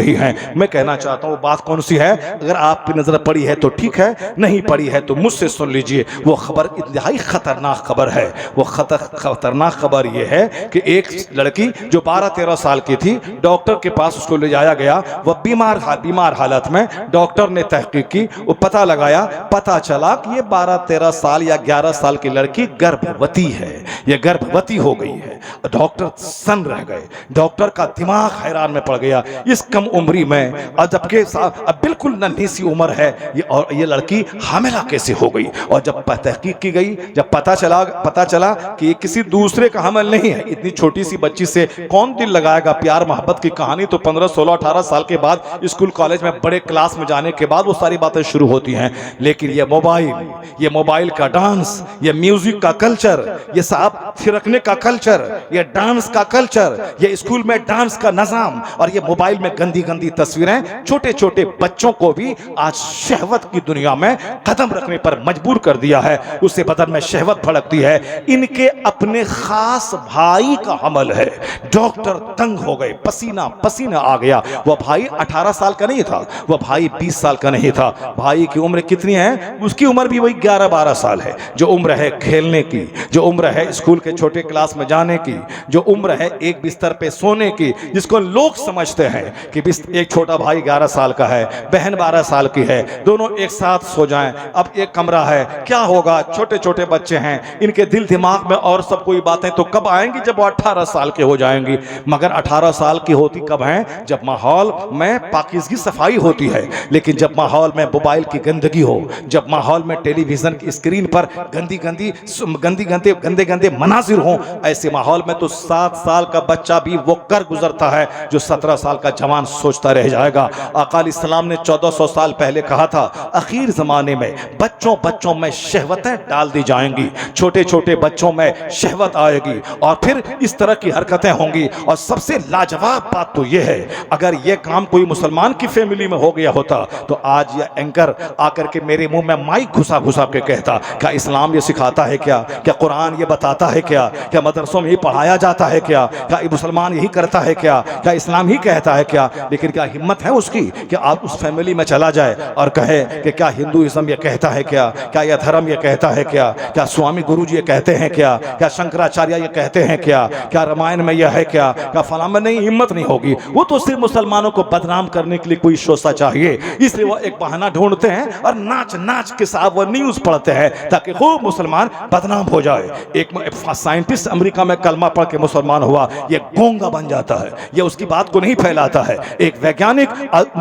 रही हैं। मैं कहना चाहता हूँ बात कौन सी है, अगर आपकी नजर पड़ी है तो ठीक है, नहीं पड़ी है तो मुझसे सुन लीजिए। वो खबर इंतहाई खतरनाक खबर है। वो खतरनाक खबर ये है कि एक लड़की जो 12-13 साल की थी, डॉक्टर के पास उसको ले जाया गया। वह बीमार हालत में, डॉक्टर ने तहकीक की, वो पता लगाया, पता चला कि ये 12-13 साल या 11 साल की लड़की गर्भवती है। ये गर्भवती हो गई है। डॉक्टर सन रह गए, डॉक्टर का दिमाग हैरान में पड़ गया। इस कम उम्री में, और जबकि अब बिल्कुल नन्ही सी उम्र है ये, और ये लड़की हामिला कैसे हो गई। और जब तहकीक की गई, जब पता चला कि ये किसी दूसरे का हमल नहीं है। इतनी छोटी सी बच्ची से कौन दिल लगाएगा। प्यार मोहब्बत की कहानी तो 15, 16, 18 साल के बाद, स्कूल कॉलेज में बड़े क्लास में जाने के बाद वो सारी बातें शुरू होती हैं। लेकिन ये मोबाइल का डांस, ये म्यूजिक का कल्चर, ये साहब थिरकने का कल्चर, ये डांस का कल्चर, ये स्कूल में डांस का निजाम, और ये मोबाइल में गंदी गंदी तस्वीरें छोटे छोटे बच्चों को भी आज शहवत की दुनिया में कदम रखने पर मजबूर कर दिया है। उससे बदन में शहवत भड़कती है। इनके अपने खास भाई का हमल है। डॉक्टर तंग हो गए, पसीना पसीना आ गया। वह भाई 18 साल का नहीं था, वह भाई 20 साल का नहीं था। भाई की उम्र कितनी है? उसकी उम्र भी वही 11-12 साल है। जो उम्र है खेलने की, जो उम्र है स्कूल के छोटे क्लास में जाने की, जो उम्र है एक बिस्तर पे सोने की, जिसको लोग समझते हैं कि एक छोटा भाई 11 साल का है, बहन 12 साल की है, दोनों एक साथ सो जाएं, अब एक कमरा है, क्या होगा। छोटे छोटे बच्चे हैं, इनके दिल दिमाग में और सब कोई बातें तो कब आएंगी, जब वो 18 साल के हो जाएंगी। मगर 18 साल की होती कब हैं? जब माहौल में पाकीज़गी सफाई होती है। लेकिन जब माहौल में मोबाइल की गंदगी हो, जब माहौल में टेलीविजन की स्क्रीन पर गंदे गंदे मनाजिर हों, ऐसे माहौल में तो 7 साल का बच्चा भी वो कर गुजरता है जो 17 साल का जवान सोचता रह जाएगा। आका इस्लाम ने 1400 साल पहले कहा था, आखिर जमाने में बच्चों में शहवतें डाल दी जाएंगी, छोटे छोटे बच्चों में शहवत आएगी, और फिर इस तरह की हरकतें होंगी। और सबसे लाजवाब बात तो यह है, अगर यह काम कोई मुसलमान की फैमिली में हो गया होता तो आज यह एंकर आकर के मेरे मुंह में माइक घुसा घुसा के कहता, क्या इस्लाम ये सिखाता है क्या कुरान ये बताता है क्या मदरसों में ही पढ़ाया जाता है क्या मुसलमान यही करता है क्या इस्लाम ही कहता है क्या। लेकिन क्या हिम्मत है उसकी कि आप उस फैमिली में चला जाए और कहे कि क्या हिंदुइज्म ये कहता है क्या यह धर्म ये कहता है क्या स्वामी गुरु जी ये कहते हैं क्या शंकराचार्य ये कहते हैं क्या रामायण में यह है क्या फलां में। नहीं, हिम्मत नहीं होगी। वो तो सिर्फ मुसलमानों को बदनाम करने के लिए कोई शोषा चाहिए, इसलिए वो एक बहाना ढूंढते हैं और नाच के साथ वो न्यूज पढ़ते हैं ताकि खूब मुसलमान बदनाम हो जाए। एक साइंटिस्ट अमेरिका में कलमा पढ़ के मुसलमान हुआ, ये गोंगा बन जाता है, ये उसकी बात को नहीं फैलाता है। एक वैज्ञानिक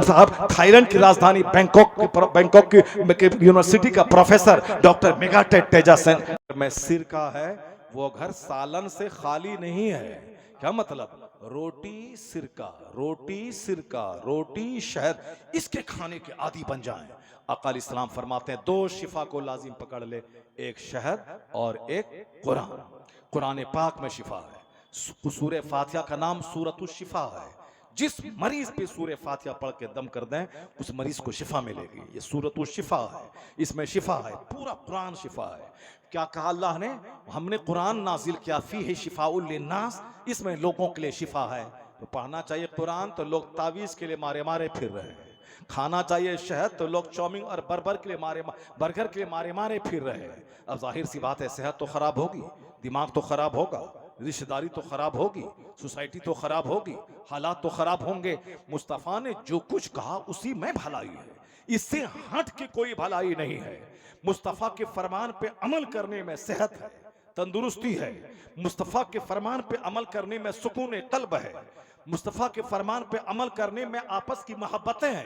साहब थाईलैंड की राजधानी बैंकॉक की यूनिवर्सिटी का प्रोफेसर डॉक्टर मेगाटेट तेजासेन में सिरका है, वो घर सालन से खाली नहीं है। क्या मतलब? रोटी सिरका, रोटी शहद, इसके खाने के आदी बन जाएं। अकाल इस्लाम फरमाते हैं 2 शिफा को लाजिम पकड़ ले, एक शहद और एक कुरान पाक में शिफा है। सूरह फातिहा का नाम सूरतुश शिफा है। जिस मरीज पे सूरह फातिहा पढ़ के दम कर दें, उस मरीज को शिफा मिलेगी। ये सूरतुश शिफा है, इसमें शिफा है, पूरा कुरान शिफा है। क्या कहा अल्लाह ने? हमने कुरान नाजिल किया, फीही शिफाउल लिन्नास, इसमें लोगों के लिए शिफा है। तो पढ़ना चाहिए कुरान तो लोग तावीज के लिए मारे फिर रहे हैं। खाना चाहिए शहद तो लोग चाउमीन और बर्गर के लिए मारे फिर रहे हैं। अब जाहिर सी बात है, सेहत तो खराब होगी, दिमाग तो खराब होगा, रिश्तेदारी तो खराब होगी, सोसाइटी तो खराब होगी, हालात तो खराब होंगे। मुस्तफ़ा ने जो कुछ कहा उसी में भलाई है, इससे हट के कोई भलाई नहीं है। मुस्तफ़ा के फरमान पे अमल करने में सेहत है, तंदुरुस्ती है। मुस्तफ़ा के फरमान पे अमल करने में सुकून कल्ब है। मुस्तफ़ा के फरमान पे अमल करने में आपस की मोहब्बतें हैं।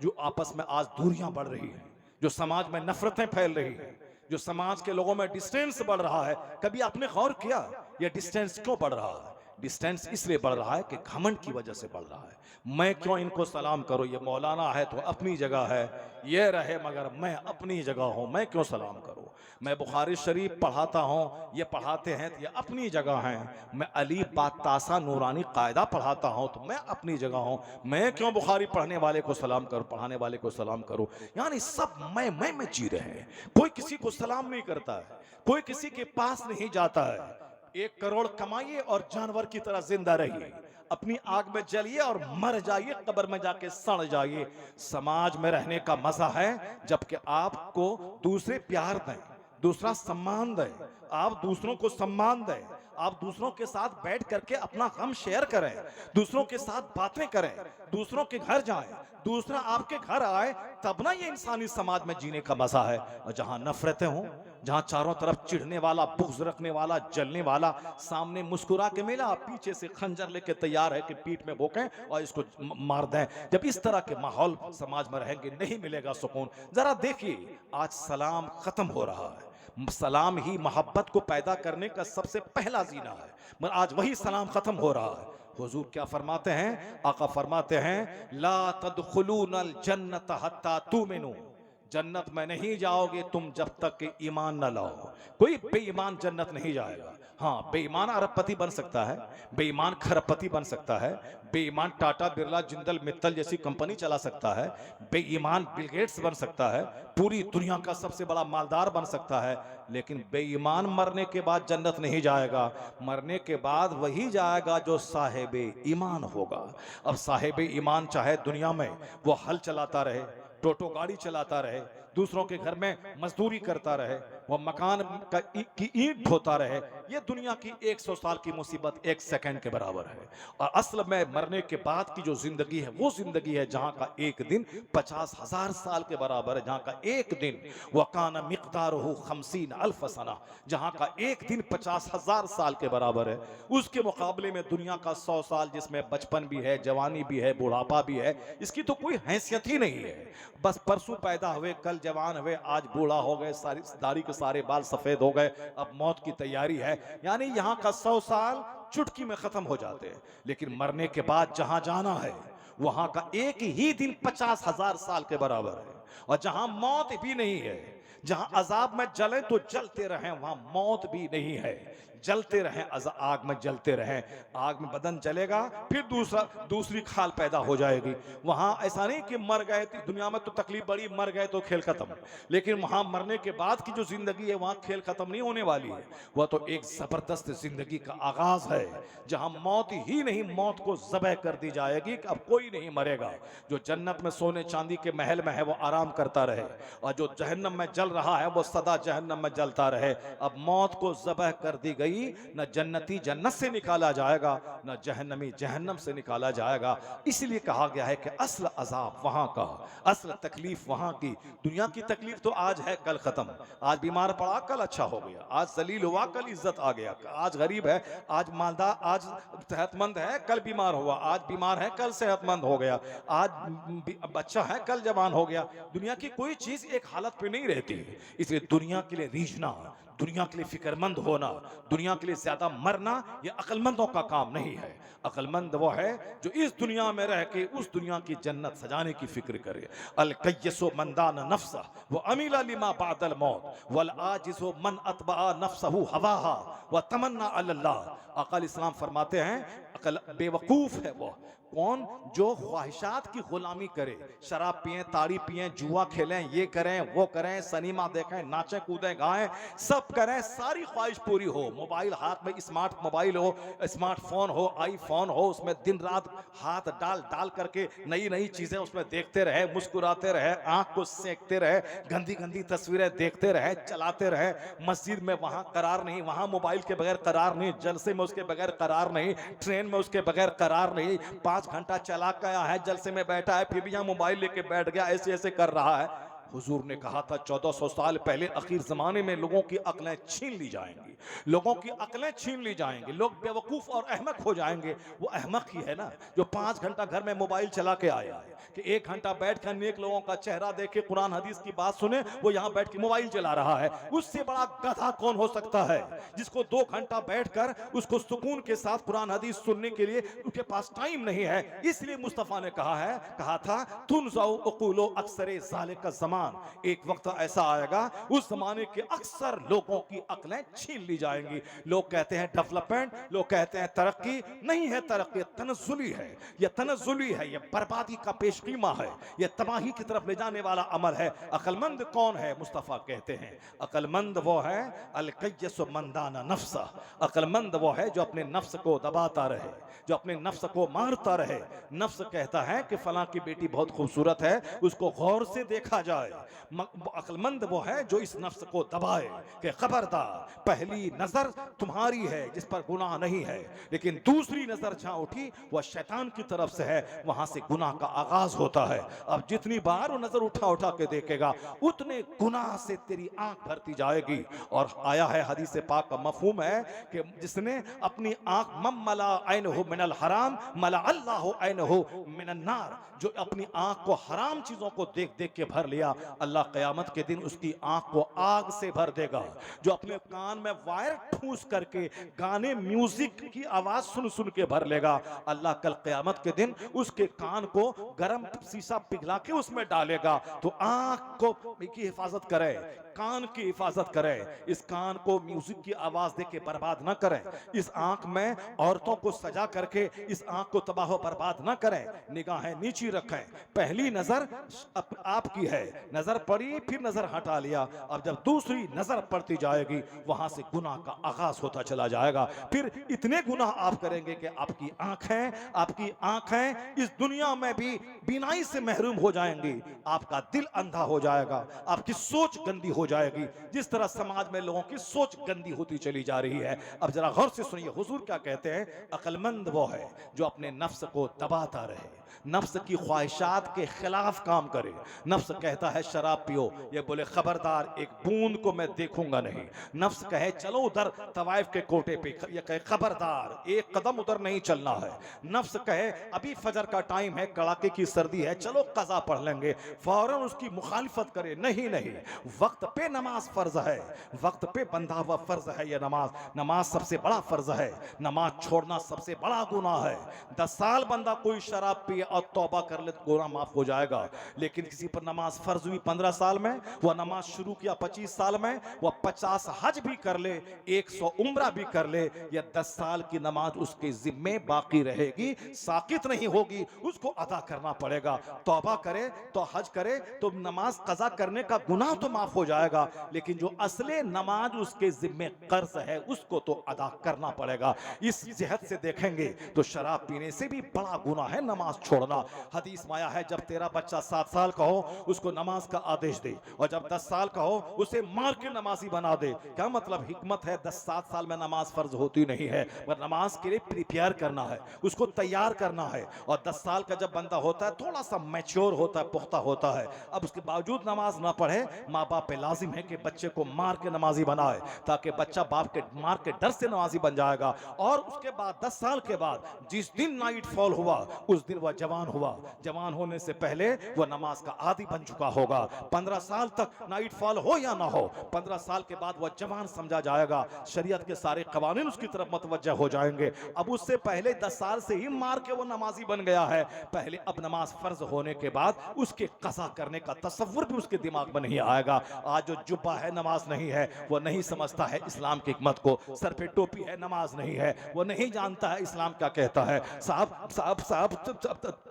जो आपस में आज दूरियां बढ़ रही हैं, जो समाज में नफरतें फैल रही हैं, जो समाज के लोगों में डिस्टेंस बढ़ रहा है, कभी आपने गौर किया यह डिस्टेंस क्यों बढ़ रहा है? डिस्टेंस इसलिए बढ़ रहा है कि घमंड की वजह से बढ़ रहा है। मैं क्यों इनको सलाम करूं, ये मौलाना है तो अपनी जगह है, ये रहे, मगर मैं अपनी जगह हूं, मैं क्यों सलाम करूं। मैं बुखारी शरीफ पढ़ाता हूं, ये पढ़ाते हैं तो ये अपनी जगह हैं। मैं अली बातासा नूरानी कायदा पढ़ाता हूं तो मैं अपनी जगह हूं, मैं क्यों बुखारी पढ़ने वाले को सलाम करूं, पढ़ाने वाले को सलाम करूं। यानी सब मैं जी रहे हैं। कोई किसी को सलाम नहीं करता है, कोई किसी के पास नहीं जाता है। 1 करोड़ कमाइए और जानवर की तरह जिंदा रहिए, अपनी आग में जलिए और मर जाइए, कब्र में जाके सड़ जाइए। समाज में रहने का मजा है जबकि आपको दूसरे प्यार दें, दूसरा सम्मान दें, आप दूसरों को सम्मान दें, आप दूसरों के साथ बैठ करके अपना गम शेयर करें, दूसरों के साथ बातें करें, दूसरों के घर जाएं, दूसरा आपके घर आए, तब ना ये इंसानी समाज में जीने का मजा है। और जहां नफरतें हों, जहां चारों तरफ चिढ़ने वाला, बुग़्ज़ रखने वाला, जलने वाला, सामने मुस्कुरा के मिला, पीछे से खंजर लेके तैयार है कि पीठ में भोंकें और इसको मार दें। जब इस तरह के माहौल समाज में रहेंगे नहीं मिलेगा सुकून। जरा देखिए आज सलाम खत्म हो रहा है। सलाम ही मोहब्बत को पैदा करने का सबसे पहला जीना है, मगर आज वही सलाम खत्म हो रहा है। हुजूर क्या फरमाते हैं? आका फरमाते हैं ला तदखुलूनल जन्नत हत्ता तुमिनू, जन्नत में नहीं जाओगे तुम जब तक कि ईमान न लाओ। कोई बेईमान जन्नत नहीं जाएगा। हाँ, बेईमान अरबपति बन सकता है, बेईमान खरबपति बन सकता है, बेईमान टाटा बिरला जिंदल मित्तल जैसी कंपनी चला सकता है, बेईमान बिल गेट्स बन सकता है, पूरी दुनिया का सबसे बड़ा मालदार बन सकता है, लेकिन बेईमान मरने के बाद जन्नत नहीं जाएगा। मरने के बाद वही जाएगा जो साहिबे ईमान होगा। अब साहिबे ईमान चाहे दुनिया में वो हल चलाता रहे, टोटो गाड़ी चलाता रहे, दूसरों के घर में मजदूरी करता रहे, वो मकान की ईंट ढोता रहे, ये दुनिया की 100 साल की मुसीबत 1 सेकंड के बराबर है। और असल में मरने के बाद की जो जिंदगी है वो जिंदगी है जहां का एक दिन 50,000 साल के बराबर है, जहां का एक दिन वकाना मिक़दारुहु 50 अल्फ सना, जहां का एक दिन 50,000 साल के बराबर है। उसके मुकाबले में दुनिया का 100 साल जिसमें बचपन भी है, जवानी भी है, बुढ़ापा भी है, इसकी तो कोई हैसियत ही नहीं है। बस परसों पैदा हुए, कल जवान हुए, आज बूढ़ा हो गए, सारी दाढ़ी के सारे बाल सफेद हो गए, अब मौत की तैयारी है। यानी यहाँ का 100 साल चुटकी में खत्म हो जाते हैं, लेकिन मरने के बाद जहां जाना है वहां का एक ही दिन 50,000 साल के बराबर है। और जहां मौत भी नहीं है, जहां अजाब में जले तो जलते रहें, वहां मौत भी नहीं है, जलते रहें, आग में जलते रहें। आग में बदन जलेगा, फिर दूसरी खाल पैदा हो जाएगी। वहां ऐसा नहीं कि मर गए, दुनिया में तो तकलीफ बड़ी, मर गए तो खेल खत्म, लेकिन वहां मरने के बाद की जो जिंदगी है वहां खेल खत्म नहीं होने वाली है। वह तो एक जबरदस्त जिंदगी का आगाज है, जहां मौत ही नहीं, मौत को ज़बह कर दी जाएगी कि अब कोई नहीं मरेगा। जो जन्नत में सोने चांदी के महल में है वो आराम करता रहे, और जो जहन्नम में जल रहा है वो सदा जहन्नम में जलता रहे। अब मौत को ज़बह कर दी गई, न जन्नती जन्नत से निकाला जाएगा, न जहन्नमी जहन्नम से निकाला जाएगा। इसलिए कहा गया है कि असल अजाब वहां का, असल तकलीफ वहां की। दुनिया की तकलीफ तो आज है कल खत्म, आज बीमार पड़ा कल अच्छा हो गया, आज जलील हुआ कल इज्जत आ गया, आज गरीब है आज मालदार, आज सेहतमंद है कल बीमार हुआ, आज बीमार है कल सेहतमंद हो गया, आज बच्चा है कल जवान हो गया। दुनिया की कोई चीज एक हालत पे नहीं रहती। इसलिए दुनिया के लिए रीझना, दुनिया के लिए फिक्रमंद होना, दुनिया के लिए ज्यादा मरना, ये अक्लमंदों का काम नहीं है। अक्लमंद वो है जो इस दुनिया में रह के उस दुनिया की जन्नत सजाने की फिक्र करे। अल कय्यसो मंदान नफ्सा व अमीला लिमा बादल मौत वल आजिजो मन अतबा नफ्सहु हवाहा व तमन्ना अल्लाह। अक़ल इस्लाम फरमाते हैं अकल बेवकूफ है वो कौन जो ख्वाहिशात की गुलामी करे, शराब पिए, ताड़ी पिए, जुआ खेलें, ये करें वो करें, सिनेमा देखें, नाचें कूदें गाएं, सब करें, सारी ख्वाहिश पूरी हो। मोबाइल हाथ में, स्मार्ट मोबाइल हो, स्मार्टफोन हो, आईफोन हो, उसमें दिन रात हाथ डाल डाल करके नई नई चीजें उसमें देखते रहे, मुस्कुराते रहे, आंख को सेकते रहे, गंदी गंदी तस्वीरें देखते रहे, चलाते रहे। मस्जिद में वहां करार नहीं, वहां मोबाइल के बगैर करार नहीं, जलसे में उसके बगैर करार नहीं, ट्रेन में उसके बगैर करार नहीं। 5 घंटा चला गया है, जलसे में बैठा है, फिर भी यहाँ मोबाइल लेके बैठ गया, ऐसे ऐसे कर रहा है। हुजूर ने कहा था 1400 साल पहले आखिर जमाने में लोगों की अक्लें छीन ली जाएंगी, लोगों की अक्लें छीन ली जाएंगी, लोग बेवकूफ और अहमक हो जाएंगे। वो अहमक ही है ना जो 5 घंटा घर में मोबाइल चला के आया है, कि 1 घंटा बैठ कर नेक लोगों का चेहरा देखे, कुरान हदीस की बात सुने, वो यहाँ बैठ के मोबाइल चला रहा है। उससे बड़ा गधा कौन हो सकता है जिसको 2 घंटा बैठकर उसको सुकून के साथ कुरान हदीस सुनने के लिए उसके पास टाइम नहीं है। इसलिए मुस्तफा ने कहा था तुनज़उ उक़ूलो अक्सरे ज़ालिका ज़मान ज़मान, एक वक्त ऐसा आएगा उस जमाने के अक्सर लोगों की अक्लें छीन ली जाएंगी। लोग कहते हैं डेवलपमेंट, लोग कहते हैं तरक्की, नहीं है तरक्की, तनज़्ज़ुली है, यह तनज़्ज़ुली है, यह बर्बादी का पेशकीमा है, यह तबाही की तरफ ले जाने वाला अमल है। अक्लमंद कौन है? मुस्तफ़ा कहते हैं अक्लमंद वो है अल-क़य्यस मंदाना नफ्सा, अक्लमंद वो है जो अपने नफ्स को दबाता रहे, जो अपने नफ्स को मारता रहे। नफ्स कहता है कि फलां की बेटी बहुत खूबसूरत है, उसको गौर से देखा जाए। अक्लमंद वो है जो इस नफ्स को दबाए कि खबरदार, पहली नजर तुम्हारी है जिस पर गुनाह नहीं है, लेकिन दूसरी नजर जहां उठी वह शैतान की तरफ से है, वहां से गुनाह का आगाज होता है। अब जितनी बार वो नजर उठा उठा के देखेगा उतने गुनाह से तेरी आंख भरती जाएगी। और आया है हदीस पाक का मफहूम है कि जिसने अपनी आंख मम्मला ऐनहु मिनल हराम मला अल्लाहु ऐनहु मिनन नार, जो अपनी आंख को हराम चीजों को देख देख के भर लिया, अल्लाह क़यामत के दिन उसकी आंख को आग से भर देगा। जो अपने कान में वायर ठूस करके गाने म्यूजिक की आवाज सुन सुन के भर लेगा, अल्लाह कल क़यामत के दिन उसके कान को गर्म शीशा पिघला के उसमें डालेगा। तो आंख को की हिफाजत करे, कान की हिफाजत करे, इस कान को म्यूजिक की आवाज दे के बर्बाद ना करें, इस आंख में औरतों को सजा करके इस आंख को तबाह बर्बाद ना करें, निगाहें नीची रखें। पहली नजर आपकी है, नजर पड़ी फिर नजर हटा लिया, अब जब दूसरी नजर पड़ती जाएगी वहां से गुनाह का आगाज होता चला जाएगा। फिर इतने गुनाह आप करेंगे कि आपकी आंखें इस दुनिया में भी बीनाई से महरूम हो जाएंगी, आपका दिल अंधा हो जाएगा, आपकी सोच गंदी हो जाएगी। जिस तरह समाज में लोगों की सोच गंदी होती चली जा रही है। अब जरा गौर से सुनिए हुजूर क्या कहते हैं, अक्लमंद वो है जो अपने नफ्स को दबाता रहे, नफ्स की ख्वाहिशात के खिलाफ काम करे। नफ्स कहता है शराब पियो, ये बोले खबरदार एक बूंद को मैं देखूंगा नहीं। नफ्स कहे चलो उधर तवाइफ के कोटे पे, ये कहे खबरदार एक कदम उधर नहीं चलना है। नफ्स कहे अभी फजर का टाइम है, कड़ाके की सर्दी है, चलो कज़ा पढ़ लेंगे, फौरन उसकी मुखालिफत करे, नहीं नहीं, वक्त पे नमाज फर्ज है, वक्त पे बंधा हुआ फर्ज है ये नमाज, नमाज सबसे बड़ा फर्ज है, नमाज छोड़ना सबसे बड़ा गुनाह है। 10 साल बंदा कोई शराब पिए और तौबा कर ले तो गुनाह माफ हो जाएगा, लेकिन किसी पर नमाज फर्ज हुई 15 साल में, वह नमाज शुरू किया 25 साल में, वह 50 हज भी कर ले, 100 उम्रा भी कर ले, या 10 साल की नमाज उसके जिम्मे बाकी रहेगी, साकित नहीं होगी, उसको अदा करना पड़ेगा। तौबा करे तो हज करे तो नमाज कज़ा करने का गुनाह तो माफ हो जाएगा, लेकिन जो असले नमाज उसके जिम्मे कर्ज है उसको तो अदा करना पड़ेगा। इस जिहत से देखेंगे तो शराब पीने से भी बड़ा गुनाह है नमाज छोड़ना। हदीस में आया है जब तेरा बच्चा 7 साल का हो उसको नमाज का आदेश दे, और जब 10 साल का हो उसे मार के नमाजी बना दे। क्या मतलब? हिकमत है 10-7 साल में नमाज फर्ज होती नहीं है, पर नमाज के लिए प्रिपेयर करना है, उसको तैयार करना है। और 10 साल का जब बंदा होता है थोड़ा सा मैच्योर होता है, पुख्ता होता है, अब उसके बावजूद नमाज ना पढ़े, माँ बाप पे लाजिम है कि बच्चे को मार के नमाजी बनाए, ताकि बच्चा बाप के मार के डर से नमाजी बन जाएगा। और उसके बाद 10 साल के बाद जिस दिन नाइट फॉल हुआ उस दिन वह जवान हुआ, जवान होने से पहले वह नमाज का आदी बन चुका होगा। 15 साल तक नाइट फॉल हो या ना हो, 15 साल के बाद वह जवान समझा जाएगा, शरीयत के सारे कवानीन उसकी तरफ मतवज्जा हो जाएंगे। अब उससे पहले 10 साल से ही मार के वो नमाजी बन गया है, पहले अब नमाज फर्ज होने के बाद उसके कज़ा करने का तसव्वुर भी उसके दिमाग में नहीं आएगा। आज जो जुब्बा है नमाज नहीं है, वो नहीं समझता है इस्लाम की हिकमत को, सर पे टोपी है नमाज नहीं है, वो नहीं जानता है इस्लाम क्या कहता है, साहब साहब साहब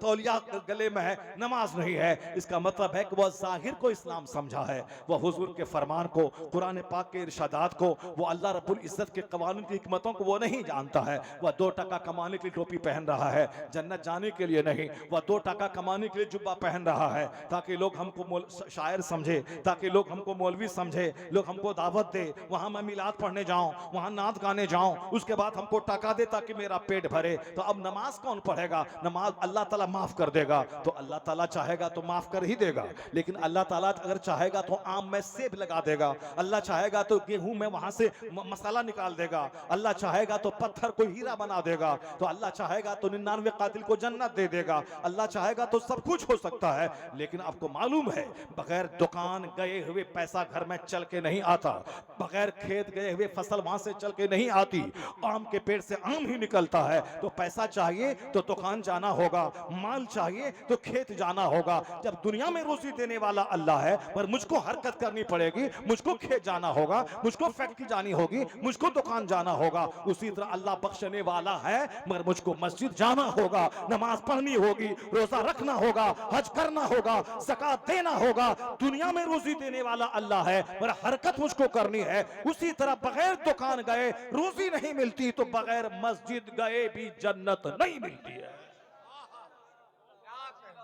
तौलिया गले में है नमाज नहीं है, इसका मतलब है कि वह जाहिर को इस्लाम समझा है, वह हुजूर के फरमान को, कुरान पाक के इरशादात को, वो अल्लाह रब्बुल इज्जत के कवानीन की हिकमतों को वो नहीं जानता है। वह 2 टका कमाने के लिए टोपी पहन रहा है, जन्नत जाने के लिए नहीं, वह 2 टका कमाने के लिए जुब्बा पहन रहा है ताकि लोग हमको शायर समझे, ताकि लोग हमको मौलवी समझे, लोग हमको दावत दे, वहां मैं मिलाद पढ़ने जाऊं, वहां नात गाने जाऊं, उसके बाद हमको टका दे ताकि मेरा पेट भरे। तो अब नमाज कौन पढ़ेगा? नमाज अल्लाह ताला माफ कर देगा, तो अल्लाह ताला चाहेगा तो माफ कर ही देगा, लेकिन अल्लाह ताला अगर चाहेगा तो आम में सेब लगा देगा, अल्लाह चाहेगा तो गेहूं में वहां से मसाला निकाल देगा, अल्लाह चाहेगा तो पत्थर को हीरा बना देगा, तो अल्लाह चाहेगा तो 99 कातिल को जन्नत दे देगा, अल्लाह चाहेगा तो सब कुछ हो सकता है। लेकिन आपको मालूम है बगैर दुकान गए हुए पैसा घर में चल के नहीं आता, बगैर खेत गए हुए फसल वहां से चल के नहीं आती, आम के पेड़ से आम ही निकलता है। तो पैसा चाहिए तो दुकान जाना होगा, माल चाहिए तो खेत जाना होगा। जब दुनिया में रोजी देने देने वाला अल्लाह है, पर मुझको हरकत करनी पड़ेगी, मुझको खेत जाना होगा, मुझको फैक्ट्री जानी होगी, मुझको दुकान जाना होगा। उसी तरह अल्लाह बख्शने वाला है, मगर मुझको मस्जिद जाना होगा, नमाज पढ़नी होगी, रोजा रखना होगा, हज करना होगा, ज़कात देना होगा। दुनिया में रोजी देने वाला अल्लाह है, पर हरकत मुझको करनी है। उसी तरह बगैर दुकान गए रोजी नहीं मिलती, तो बगैर मस्जिद गए भी जन्नत नहीं मिलती है।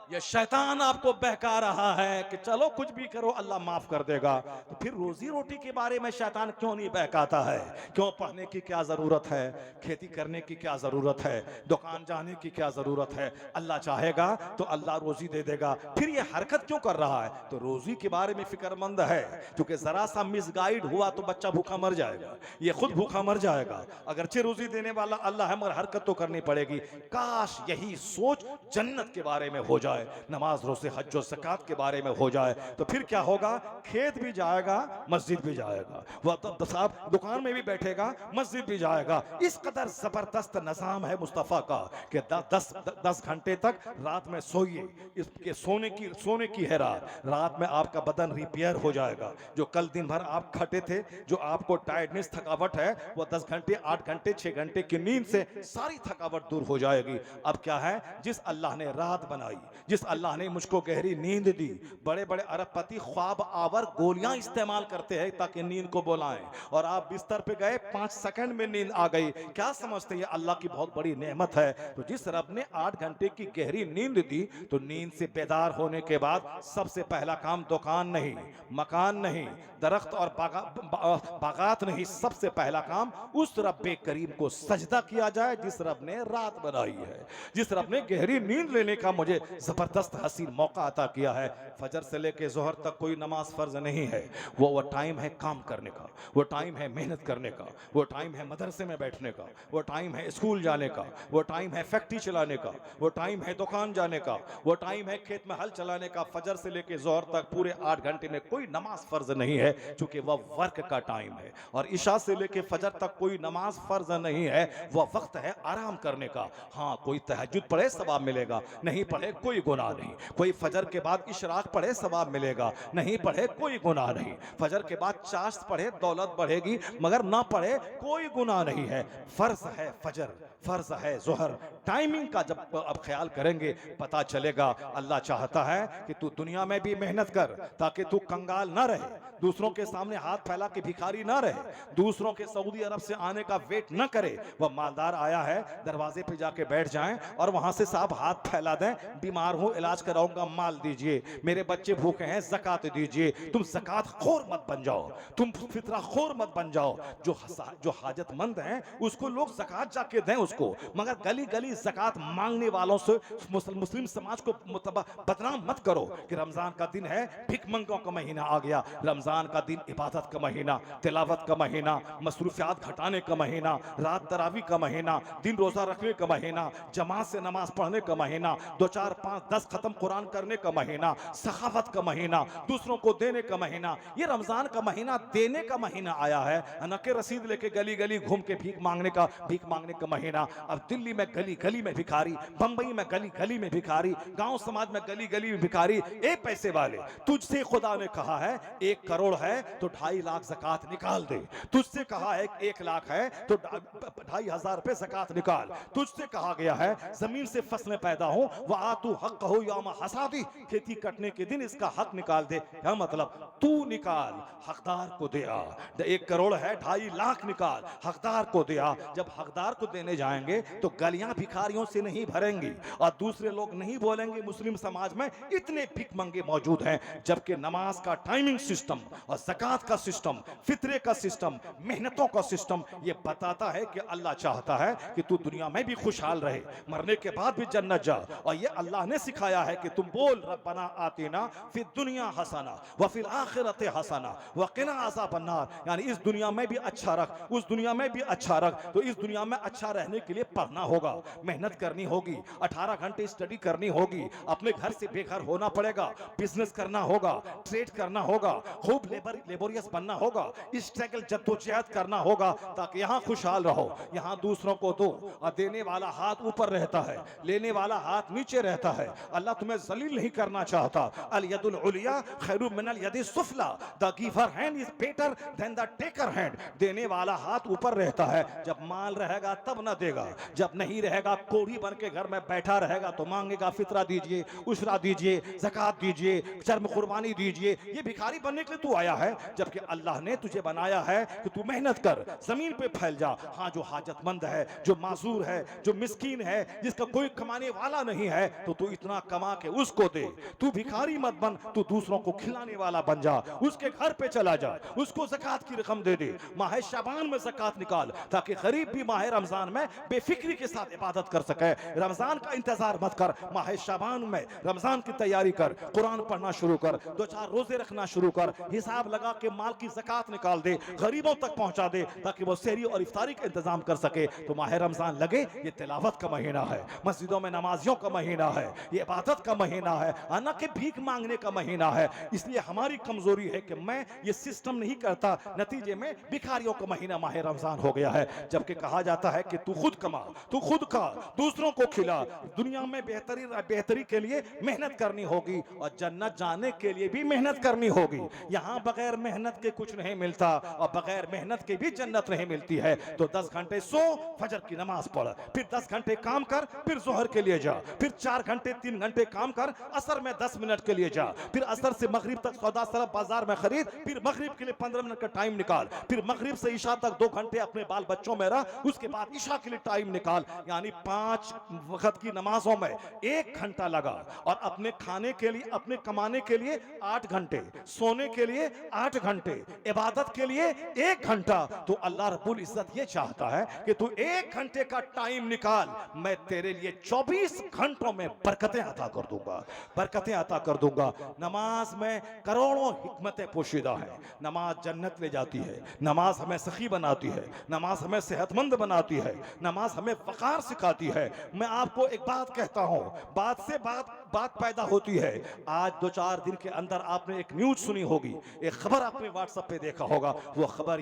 ये शैतान आपको बहका रहा है कि चलो कुछ भी करो अल्लाह माफ कर देगा। तो फिर रोजी रोटी के बारे में शैतान क्यों नहीं बहकाता है? क्यों पढ़ने की क्या जरूरत है, खेती करने की क्या जरूरत है, दुकान जाने की क्या जरूरत है? अल्लाह चाहेगा तो अल्लाह रोजी दे देगा। फिर ये हरकत क्यों कर रहा है? तो रोजी के बारे में फिक्रमंद है, क्योंकि जरा सा मिसगाइड हुआ तो बच्चा भूखा मर जाएगा, ये खुद भूखा मर जाएगा। अगरचे रोजी देने वाला अल्लाह है, मगर हरकत तो करनी पड़ेगी। काश यही सोच जन्नत के बारे में हो जाए, नमाज रोजे हज और ज़कात के बारे में हो जाए, तो फिर क्या होगा? खेत भी जाएगा, मस्जिद भी जाएगा, वह तो साहब दुकान में भी बैठेगा, मस्जिद भी जाएगा। इस कदर जबरदस्त निजाम है मुस्तफ़ा का कि 10 घंटे तक रात में सोइए। इसके सोने की है रात में आपका बदन रिपेयर हो जाएगा। जो कल दिन भर आप खटे थे, जो आपको टायर्डनेस थकावट है, वो 10 घंटे 8 घंटे 6 घंटे की नींद से सारी थकावट दूर हो जाएगी। अब क्या है? जिस अल्लाह ने रात बनाई, जिस अल्लाह ने मुझको गहरी नींद दी, बड़े बड़े अरबपति ख्वाब आवर गोलियां इस्तेमाल करते हैं ताकि नींद को बुलाएं, और आप बिस्तर पे गए 5 सेकंड में नींद आ गई। क्या समझते हैं? अल्लाह की बहुत बड़ी नेमत है। तो जिस रब ने 8 घंटे की गहरी नींद दी, तो नींद से बेदार होने के बाद सबसे पहला काम दुकान नहीं, मकान नहीं, दरख्त और बागात नहीं, सबसे पहला काम उस रब्बे करीम को सजदा किया जाए जिस रब ने रात बनाई है, जिस रब ने गहरी नींद लेने का मुझे जबरदस्त हसीन मौका अता किया है। फजर से लेके जोहर तक कोई नमाज फर्ज नहीं है। वो टाइम है काम करने का, वो टाइम है मेहनत करने का, वो टाइम है मदरसे में बैठने का, वो टाइम है स्कूल जाने का, वो टाइम है फैक्ट्री चलाने का, वो टाइम है दुकान जाने का, वो टाइम है खेत में हल चलाने का। फजर से लेके जोहर तक पूरे 8 घंटे में कोई नमाज फर्ज नहीं है, क्योंकि वह वर्क का टाइम है। और इशा से लेके फजर तक कोई नमाज फर्ज नहीं है, वह वक्त है आराम करने का। हाँ, कोई तहज्जुद पढ़े सवाब मिलेगा, नहीं पढ़े कोई गुनाह नहीं। कोई फजर के बाद इशराक पढ़े सवाब मिलेगा, नहीं पढ़े कोई गुनाह नहीं। फजर के बाद चाश्त पढ़े दौलत बढ़ेगी, मगर ना पढ़े कोई गुनाह नहीं है। फर्ज है फजर, फर्ज है जोहर। टाइमिंग का जब अब ख्याल करेंगे पता चलेगा। अल्लाह चाहता है कि तू दुनिया में भी मेहनत कर, ताकि तू कंगाल ना रहे, दूसरों के सामने हाथ फैला के भिखारी ना रहे, दूसरों के सऊदी अरब से आने का वेट ना करे। वह मालदार आया है, दरवाजे पे जाके बैठ जाएं और वहां से साहब हाथ फैला दें, बीमार हूं इलाज कराऊंगा, माल दीजिए, मेरे बच्चे भूखे हैं ज़कात दीजिए। तुम ज़कात खोर मत बन जाओ, तुम फितरा खोर मत बन जाओ। जो हाजतमंद हैं उसको लोग ज़कात जाके दें उसको, मगर गली गली ज़कात मांगने वालों से मुस्लिम समाज को बदनाम मत करो कि रमजान का दिन है, भिख मंगों का महीना आ गया। रमजान का दिन इबादत का महीना, तिलावत का महीना, मसरूफियात घटाने का महीना, रात तरावी का महीना, दिन रोजा रखने का महीना, जमात से नमाज पढ़ने का महीना, 2 4 5 10 खत्म कुरान करने का महीना, सखावत का महीना, दूसरों को देने का महीना। ये रमजान का महीना देने का महीना आया है, न कि रसीद लेके गली गली घूम के भीख मांगने का महीना। अब दिल्ली में गली गली में भिखारी, बंबई में गली गली में भिखारी, गांव समाज में गली गली में भिखारी। ए पैसे वाले, तुझसे खुदा ने कहा है 1 करोड़ है तो 2.5 लाख ज़कात निकाल दे। तुझसे कहा है 1 लाख है तो 2,500 रुपए ज़कात निकाल। तुझसे कहा गया है जमीन से फसलें पैदा हो, वह आतू हक हो यामा हसादी, खेती कटने के दिन इसका हक निकाल दे। क्या मतलब? तू निकाल, हकदार को दे आ। 1 करोड़ है, 2.5 लाख निकाल, हकदार को दे आ। जब हकदार को देने जाएंगे तो गलियां भिखारियों से नहीं भरेंगी और दूसरे लोग नहीं बोलेंगे मुस्लिम समाज में इतने भिख मंगे मौजूद हैं। जबकि नमाज का टाइमिंग सिस्टम और ज़कात का सिस्टम, फितरे का सिस्टम, मेहनतों का सिस्टम ये बताता है कि अल्लाह चाहता है कि तू दुनिया में भी खुशहाल रहे, मरने के बाद भी जन्नत जा। और ये अल्लाह ने सिखाया है कि तुम बोल रब्बना आतिना फिद दुनिया हसना व फिल आखिरत हसना व क़िना अज़ाबन्नार, यानी इस दुनिया में भी अच्छा रख, उस दुनिया में भी अच्छा रख। तो इस दुनिया में अच्छा रहने रहने के लिए पढ़ना होगा, मेहनत करनी होगी, 18 घंटे स्टडी करनी होगी, अपने घर से बेघर होना पड़ेगा, बिजनेस करना होगा, ट्रेड करना होगा, खूब लेबोरियस बनना होगा, स्ट्रगल जद्दोजहद करना होगा ताकि यहाँ खुशहाल रहो, यहाँ दूसरों को दो। और देने वाला हाथ ऊपर रहता है, लेने वाला हाथ नीचे रहता है। अल्लाह तुम्हें जलील नहीं करना चाहता। अल यदुल उलिया खैरुम मिनल यदि Suphala, the giver hand is better than the taker hand. देने वाला हाथ ऊपर रहता है, जब माल रहेगा तब ना देगा, जब नहीं रहेगा कोढ़ी बन के घर में बैठा रहेगा तो मांगेगा फितरा दीजिए, उशरा दीजिए, ज़कात दीजिए, चर्म कुर्बानी दीजिए। ये भिखारी बनने के लिए तू आया है, जबकि अल्लाह ने तुझे बनाया है कि तू मेहनत कर, जमीन पे फैल जा। हाँ, जो हाजतमंद है, जो माजूर है, जो मिस्कीन है, जिसका कोई कमाने वाला नहीं है, तो तू इतना कमा के उसको दे। तू भिखारी मत बन, तू दूसरों को खिलाने वाला बन जा, उसके घर पे चला जा, उसको ज़कात की रकम दे दे। माह शाबान में ज़कात निकाल ताकि गरीब भी माह रमजान में बेफिक्री के साथ इबादत कर सके। रमजान का इंतजार मत कर, माह शाबान में रमजान की तैयारी कर, कुरान पढ़ना शुरू कर, 2-4 रोजे रखना शुरू कर, हिसाब लगा के माल की ज़कात निकाल दे, गरीबों तक पहुंचा दे ताकि वो सहरी और इफ्तारी का इंतजाम कर सके। तो माह रमजान लगे, ये तिलावत का महीना है, मस्जिदों में नमाजियों का महीना है, ये इबादत का महीना है, ना कि भीख मांगने का महीना है। इसलिए हमारी कमजोरी है कि मैं ये सिस्टम नहीं करता, नतीजे में भिखारियों का महीना माह रमजान हो गया है। जबकि कहा जाता है कि तू खुद कमा, तू खुद खा, दूसरों को खिला। दुनिया में बेहतरी के लिए मेहनत करनी होगी और जन्नत जाने के लिए भी मेहनत करनी होगी। यहाँ बगैर मेहनत के कुछ नहीं मिलता और बगैर मेहनत के भी जन्नत नहीं मिलती है। तो 10 घंटे सो, फजर की नमाज पढ़, फिर 10 घंटे काम कर, फिर जोहर के लिए जा, फिर 4 घंटे 3 घंटे काम कर, असर में 10 मिनट के लिए जा, फिर असर से मगरिब तक सौदा सरफ बाजार में खरीद, फिर मगरिब के लिए 15 मिनट का टाइम निकाल, फिर मगरिब से ईशा तक 2 घंटे अपने बाल बच्चों में रह, उसके बाद ईशा के लिए टाइम निकाल। यानी 5 वक्त की नमाजों में 1 घंटा लगा और अपने खाने के लिए, अपने कमाने के लिए 8 घंटे, सोने के लिए 8 घंटे, इबादत के लिए 1 घंटा। तो अल्लाह रब्बुल इज्जत ये चाहता है कि तू 1 घंटे का टाइम निकाल, मैं तेरे लिए 24 घंटों में बरकतें अता कर दूंगा, बरकतें अता कर दूंगा। नमाज में करोड़ों हिकमतें पोशीदा है। नमाज जन्नत ले जाती है, नमाज हमें सखी बनाती है, नमाज हमें सेहतमंद बनाती है, नमाज हमें वकार सिखाती है। मैं आपको एक बात कहता हूं, बात से बात पैदा होती है। आज 2-4 दिन के अंदर आपने एक न्यूज सुनी होगी, एक खबर आपने व्हाट्सएप पे देखा होगा। वो खबर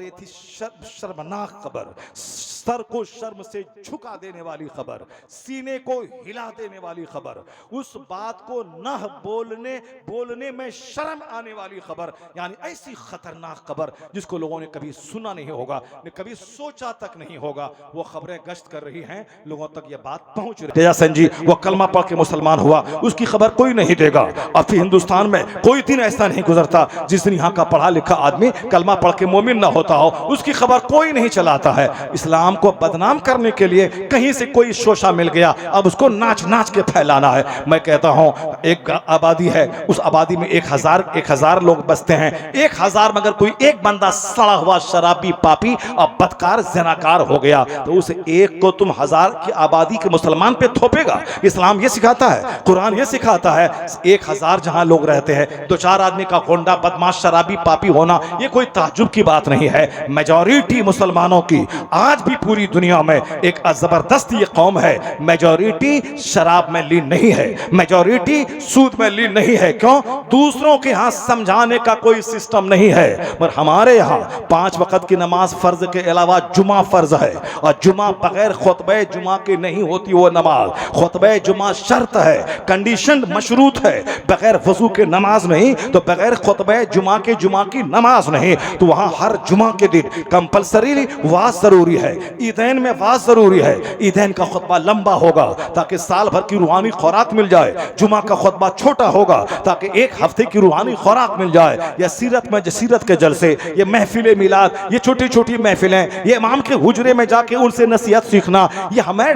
ये थी शर्मनाक खबर, सर को शर्म से झुका देने वाली खबर, सीने को हिला देने वाली खबर, उस बात को न बोलने में शर्म आने वाली खबर। यानी ऐसी खतरनाक खबर जिसको लोगों ने कभी सुना नहीं होगा, कभी सोचा तक नहीं होगा। वो खबरें गश्त कर रही हैं, लोगों तक ये बात पहुंच रही है। जैसन जी वो कलमा पढ़ के मुसलमान हुआ, उसकी खबर कोई नहीं देगा। अब फिर हिंदुस्तान में कोई दिन ऐसा नहीं गुजरता जिस दिन यहाँ का पढ़ा लिखा आदमी कलमा पढ़ के मोमिन ना होता हो, उसकी खबर कोई नहीं चलाता है। इस्लाम को बदनाम करने के लिए कहीं से कोई शोशा मिल गया, अब उसको नाच के फैलाना है। मैं कहता हूँ एक आबादी है, उस आबादी में 1000 लोग बसते हैं। 1000 में अगर कोई एक बंदा सड़ा हुआ शराबी, पापी और बदकार, ज़नाकार हो गया तो उस एक को तुम 1000 की आबादी के मुसलमान पे थोपेगा। इस्लाम ये सिखाता है, कुरान ये सिखाता है। 1000 जहां लोग रहते हैं, 2-4 आदमी का गोंडा, बदमाश, शराबी, पापी होना ये कोई ताज्जुब की बात नहीं है। मेजॉरिटी मुसलमानों की आज भी पूरी दुनिया में एक जबरदस्त ये कौम है, मेजॉरिटी शराब में लीन नहीं है, मेजॉरिटी सूद में लीन नहीं है। क्यों? दूसरों के यहाँ समझाने का कोई सिस्टम नहीं है। पर हमारे यहाँ 5 वक्त की नमाज फर्ज के अलावा जुमा फर्ज है, और जुमा बगैर खुतबे जुमा की नहीं होती वो नमाज। खुतबे जुमा शर्त है, कंडीशन मशरूत है। बगैर वजू के नमाज नहीं, तो बगैर खुतबे जुमा की नमाज नहीं। तो वहाँ हर जुमा के दिन कंपलसरी वाज जरूरी है, ईदैन में वाज जरूरी है। ईदैन का खुतबा लंबा होगा ताकि साल भर की रूहानी खुराक मिल जाए। जुमा का खुतबा छोटा होगा ताकि 1 हफ्ते की रूहानी खुराक मिल जाए। या सीरत के जलसे, ये महफिल मिलाद, ये छोटी महफिलें, ये इमाम के हुजरे में जाके उनसे नसीहत सीखना, ये हमें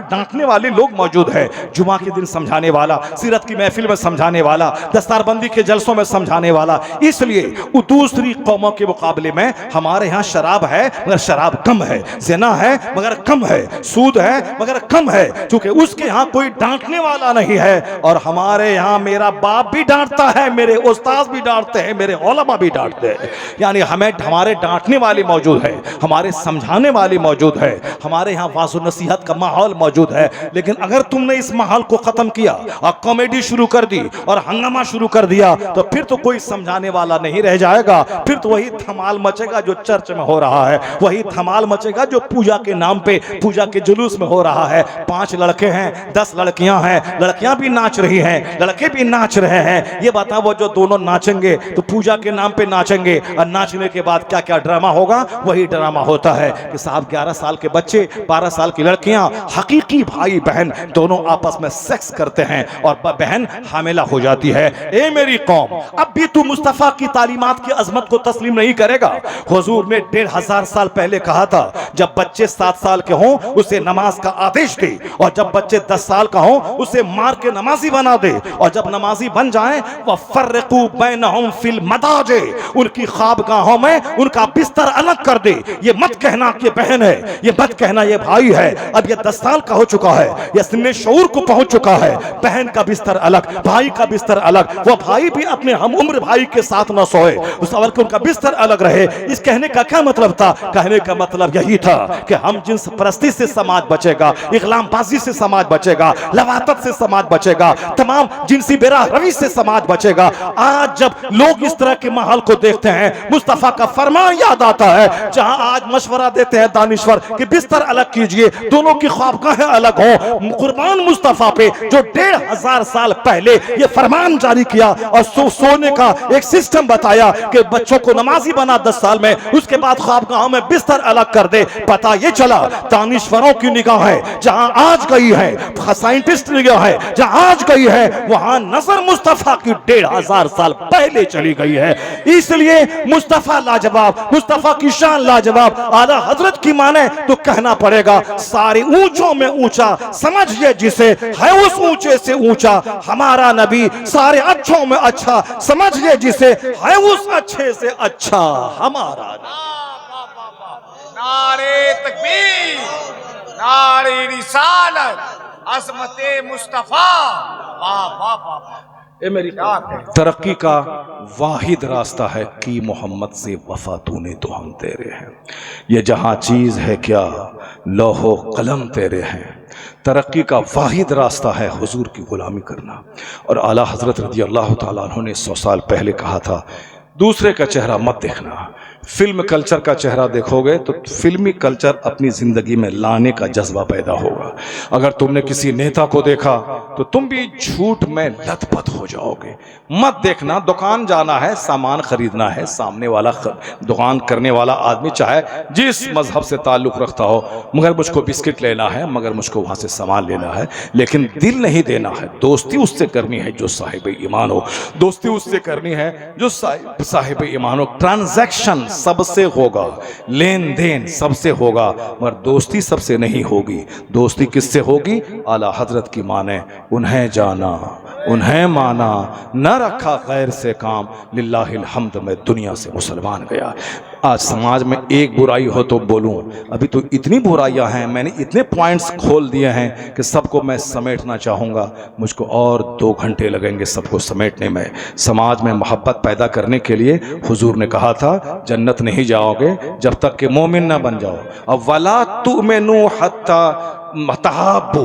डांटने वाले लोग मौजूद है। जुमा के दिन समझाने वाला, सीरत की महफिल में समझाने वाला, दस्तारबंदी के जलसों में समझाने वाला। इसलिए दूसरी कौमों के मुकाबले में हमारे यहाँ शराब है मगर शराब कम है, ज़िना है मगर कम है, सूद है मगर कम है, क्योंकि उसके यहाँ कोई डांटने वाला नहीं है। और हमारे यहाँ मेरा बाप भी डांटता है, मेरे उस्ताद भी डांटते हैं, मेरे उलमा भी डांटते हैं। यानी हमें हमारे डांटने वाली मौजूद है, हमारे समझाने वाली मौजूद है, हमारे यहाँ वाज़ नसीहत का माहौल मौजूद है। लेकिन अगर तुमने इस माहौल को खत्म किया और कॉमेडी शुरू कर दी और हंगामा शुरू कर दिया तो फिर तो कोई समझाने वाला नहीं रह जाएगा। फिर तो वही धमाल मचेगा जो चर्च में हो रहा है, वही धमाल मचेगा जो पूजा के नाम पे, पूजा के जुलूस में हो रहा है। 5 लड़के हैं, 10 लड़कियां हैं, लड़कियां भी नाच रही हैं, लड़के भी नाच रहे हैं। ये बताओ वो जो दोनों नाचेंगे तो पूजा के नाम पे नाचेंगे और नाचने के बाद क्या क्या ड्रामा होगा? वही ड्रामा होता है कि साहब 11 साल के बच्चे, 12 साल की लड़कियां, हकीकी भाई बहन दोनों आपस में सेक्स करते हैं और बहन हामिला हो जाती है। ए मेरी कौम, अब भी तू मुस्तफा की तालीमात की अजमत को तस्लीम नहीं करेगा? हुजूर ने 1500 साल पहले कहा था जब बच्चे 7 साल के हों उसे नमाज का आदेश दे, और जब बच्चे 10 साल का हों उसे मार के नमाजी बना दे, और जब नमाजी बन जाएं वह फर्रकू बैनहुम फिल मदाजे, उनकी ख्वाबगाहों में उनका बिस्तर अलग कर दे। ये मत कहना कि बहन है, ये मत कहना ये भाई है। अब ये 10 साल का हो चुका है, ये सिन्ने शऊर को पहुंच चुका है। बहन का बिस्तर अलग, भाई का बिस्तर अलग, वो भाई भी अपने हम उम्र भाई के साथ न सोए, उस अवल के उनका बिस्तर अलग रहे। इस कहने का क्या मतलब था? कहने का मतलब यही था कि हम जिन्स परस्ती से समाज बचेगा, इगलामबाजी से समाज बचेगा, लवातत से समाज बचेगा, तमाम जिनसी बेराह रवी से समाज बचेगा। आज जब लोग इस तरह के माहौल को देखते हैं, मुस्तफा का फरमान याद आता है, जहां आज मशवरा देते हैं दानिश्वर कि बिस्तर अलग कीजिए, दोनों की ख्वाबगाहें अलग हो। कुर्बान मुस्तफा पे जो 1500 साल पहले ये फरमान जारी किया और सोने का एक सिस्टम बताया कि बच्चों को नमाजी बना 10 साल में, उसके बाद ख्वाबगाहों में बिस्तर अलग कर दे। पता ये चला दानिश्वरों की निगाहें जहां आज गई है, साइंटिस्ट निगाह है जहां आज गई है, वहां नजर मुस्तफा की 1500 साल पहले चली गई है। इसलिए मुस्तफा लाजवाब, मुस्तफा की शान लाजवाब। आला हजरत की माने तो कहना पड़ेगा सारे ऊंचों में ऊंचा, समझिए जिसे है उस ऊंचे से ऊंचा। हमारा नबी सारे अच्छों में अच्छा, समझिए जिसे है उस अच्छे से अच्छा हमारा नबी। नारे तकबीर, नारे रिसालत, अज़मते मुस्तफा। वाह वाह वाह। ये मेरी तरक्की का वाहिद रास्ता है कि मोहम्मद से वफा तूने तो हम तेरे हैं। ये जहाँ चीज़ है क्या लौहो कलम तेरे हैं। तरक्की का वाहिद रास्ता है हुजूर की गुलामी करना। और आला हजरत रज़ी अल्लाह तआला अन्हु ने 100 साल पहले कहा था दूसरे का चेहरा मत देखना, फिल्म कल्चर का चेहरा देखोगे तो फिल्मी कल्चर अपनी ज़िंदगी में लाने का जज्बा पैदा होगा। अगर तुमने किसी नेता को देखा तो तुम भी झूठ में लथपथ हो जाओगे। मत देखना, दुकान जाना है, सामान खरीदना है, सामने वाला दुकान करने वाला आदमी चाहे जिस मजहब से ताल्लुक़ रखता हो, मगर मुझको बिस्किट लेना है, मगर मुझको वहाँ से सामान लेना है, लेकिन दिल नहीं देना है। दोस्ती उससे करनी है जो साहिब ईमान हो, दोस्ती उससे करनी है जो साहिब ईमान हो। ट्रांजैक्शन सबसे होगा, लेन देन सबसे होगा, मगर दोस्ती सबसे नहीं होगी। दोस्ती किससे होगी? आला हजरत की माने उन्हें जाना, उन्हें माना, न रखा गैर से काम, लिल्लाहिल हम्द में दुनिया से मुसलमान गया। आज समाज में एक बुराई हो तो बोलूं, अभी तो इतनी बुराइयां हैं, मैंने इतने पॉइंट्स खोल दिए हैं कि सबको मैं समेटना चाहूँगा, मुझको और 2 घंटे लगेंगे सबको समेटने में। समाज में मोहब्बत पैदा करने के लिए हुजूर ने कहा था जन्नत नहीं जाओगे जब तक कि मोमिन ना बन जाओ। अब वला तुमिनु हत्ता तहाब्बू,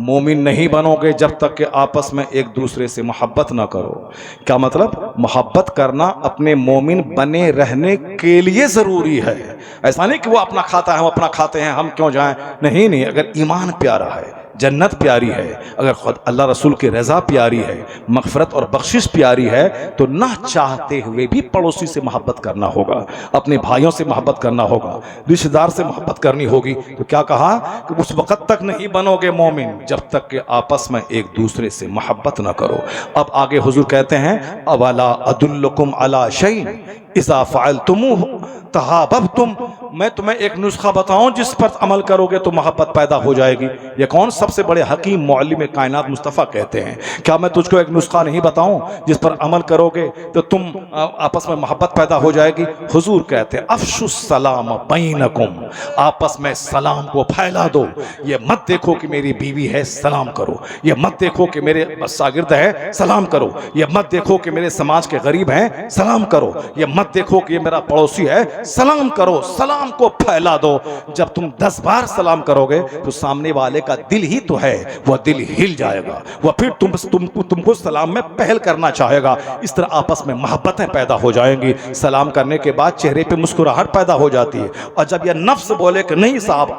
मोमिन नहीं बनोगे जब तक कि आपस में एक दूसरे से मोहब्बत ना करो। क्या मतलब? मोहब्बत करना अपने मोमिन बने रहने के लिए ज़रूरी है। ऐसा नहीं कि वो अपना खाता है हम अपना खाते हैं हम क्यों जाएं। नहीं नहीं, अगर ईमान प्यारा है, जन्नत प्यारी है, अगर खुद अल्लाह रसूल की रज़ा प्यारी है, मग़फ़िरत और बख्शिश प्यारी है, तो ना चाहते हुए भी पड़ोसी से मोहब्बत करना होगा, अपने भाइयों से मोहब्बत करना होगा, रिश्तेदार से मोहब्बत करनी होगी। तो क्या कहा कि उस वक़्त तक नहीं बनोगे मोमिन जब तक कि आपस में एक दूसरे से मोहब्बत ना करो। अब आगे हुजूर कहते हैं अवला अदुल्लुकुम अला शैइन, इज़ा फ़अलतुमूहु तहाबबतुम, मैं तुम्हें एक नुस्खा बताऊं जिस पर अमल करोगे तो मोहब्बत पैदा हो जाएगी। ये कौन सबसे बड़े हकीम मुअल्लिम कायनात मुस्तफ़ा कहते हैं, क्या मैं तुझको एक नुस्खा नहीं बताऊं जिस पर अमल करोगे तो तुम आपस में मोहब्बत पैदा हो जाएगी। हुजूर कहते हैं अफ़शुस सलाम बैनकुम, आपस में सलाम को फैला दो। ये मत देखो कि मेरी बीवी है सलाम करो, ये मत देखो कि मेरे शागिर्द है सलाम करो, ये मत देखो कि मेरे समाज के गरीब हैं सलाम करो, ये मत देखो कि ये मेरा पड़ोसी है सलाम करो। सलाम को फैला दो। जब तुम 10 बार सलाम करोगे तो सामने वाले का दिल ही तो है, वह दिल हिल जाएगा, वह फिर तुमको सलाम में पहल करना चाहेगा। इस तरह आपस में मोहब्बतें पैदा हो जाएंगी। सलाम करने के बाद चेहरे पे मुस्कुराहट पैदा हो जाती है। और जब यह नफ्स बोले कि नहीं साहब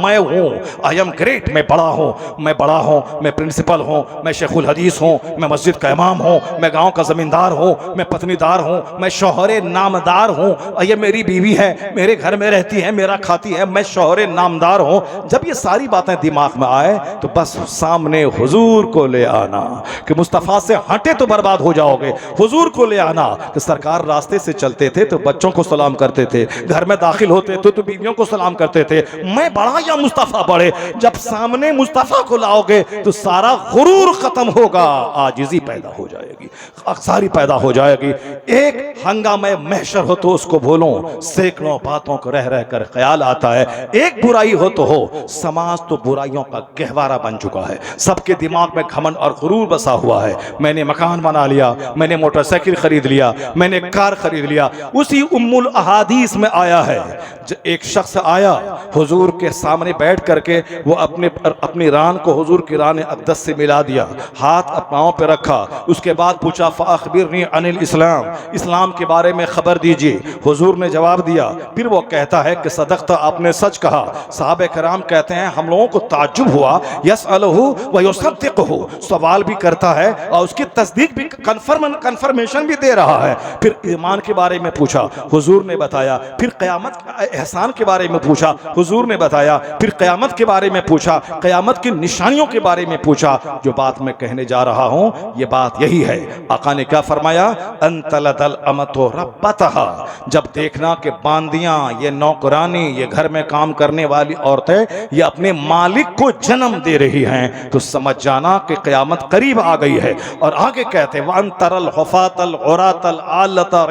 मैं हूँ, आई एम ग्रेट, मैं बड़ा हूँ, मैं प्रिंसिपल हूँ, मैं शेखुल हदीस हूँ, मैं मस्जिद का इमाम हूँ, मैं गाँव का जमींदार हूँ, मैं पत्नीदार हूँ, मैं शौहरे नामदार हूँ, ये मेरी बीवी है, मेरे घर में रहती है, मेरा खाती है, मैं शौहरे नामदार हूँ। जब ये सारी बातें दिमाग में आए तो बस सामने हुजूर को ले आना कि मुस्तफ़ा से हटे तो बर्बाद हो जाओगे। हुजूर को ले आना कि सरकार रास्ते से चलते थे तो बच्चों को सलाम करते थे, घर में दाखिल होते तो बीवियों को सलाम करते थे। मैं बड़ा या मुस्तफ़ा बड़े? जब सामने मुस्तफ़ा को लाओगे तो सारा गुरूर खत्म होगा, आजिज़ी पैदा हो जाएगी, अक्सारी पैदा हो जाएगी। एक हंगामे महशर हो तो उसको भूलो, सैकड़ों बातों को रह रह कर ख्याल आता है। एक बुराई हो तो हो, समाज तो बुराइयों का गहवारा बन चुका है। सबके दिमाग में घमंड और गुरूर बसा हुआ है। मैंने मकान बना लिया, मैंने मोटरसाइकिल खरीद लिया, मैंने कार खरीद लिया। उसी उम्मुल अहादीस में आया है, एक शख्स आया हुजूर के सामने बैठ करके, वो अपनी रान को हुजूर की रान अक़दस से मिला दिया, हाथ पाँव पे रखा, उसके बाद पूछा फ़अख़बिरनी अनिल इस्लाम, इस्लाम के बारे में खबर दीजिए। हुजूर ने जवाब दिया। फिर वो कहता है कि सदक़ता, आपने सच कहा। सहाबे कराम कहते हैं हम लोगों को ताज्जुब हुआ, यसअलहु व युसद्दिक़हु, सवाल भी करता है और उसकी तस्दीक भी, कंफर्मेशन भी दे रहा है। फिर ईमान के बारे में पूछा, हुजूर ने बताया। फिर क़यामत एहसान के बारे में पूछा, हुजूर ने बताया। फिर क़यामत के बारे में पूछा, क़यामत की निशानियों के बारे में पूछा। जो बात मैं कहने जा रहा हूँ ये बात यही है। आका ने क्या फरमाया, अंतलदल अमतो रब्बतहा, जब देखना कि बांदियां, ये नौकरानी, ये घर में काम करने वाली औरतें ये अपने मालिक को जन्म दे रही हैं तो समझ जाना कि क़यामत करीब आ गई है। और आगे कहते हैं वन तरल हुफातल उरातल आलता